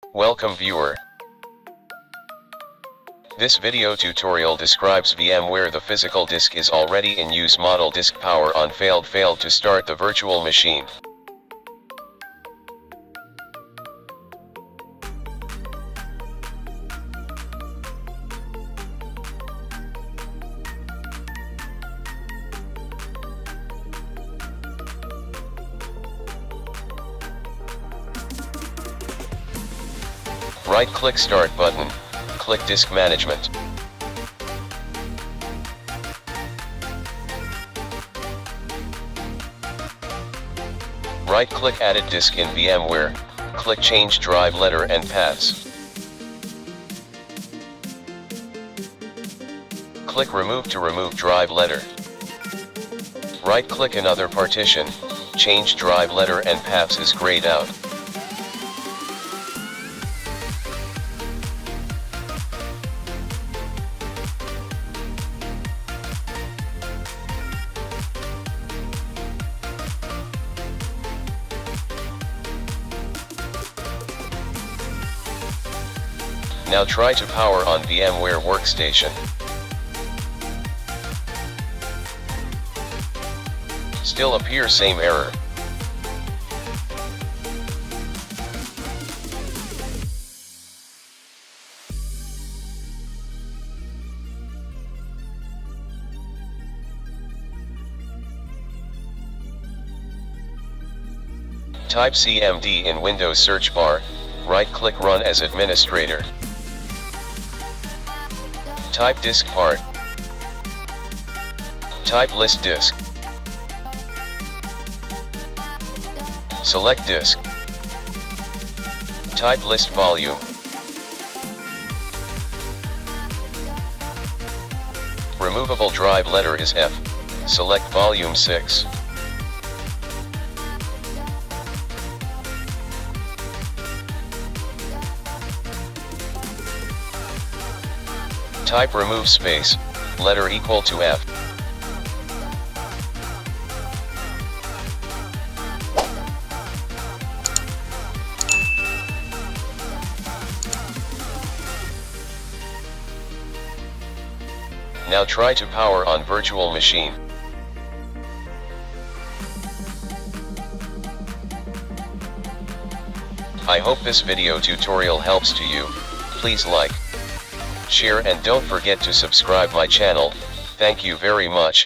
Welcome viewer. This video tutorial describes VMware. The physical disk is already in use. Model disk power on. Failed to start the virtual machine. Right-click Start button, click Disk Management. Right-click Added Disk in VMware, click Change Drive Letter and Paths. Click Remove to remove drive letter. Right-click another partition, change drive letter and paths is grayed out. Now try to power on VMware Workstation. Still appear same error. Type CMD in Windows search bar, right-click Run as administrator. Type disk part. Type list disk. Select disk. Type list volume. Removable drive letter is F. Select volume 6. Type remove space, letter equal to F. Now try to power on virtual machine. I hope this video tutorial helps to you. Please like, share and don't forget to subscribe my channel. Thank you very much.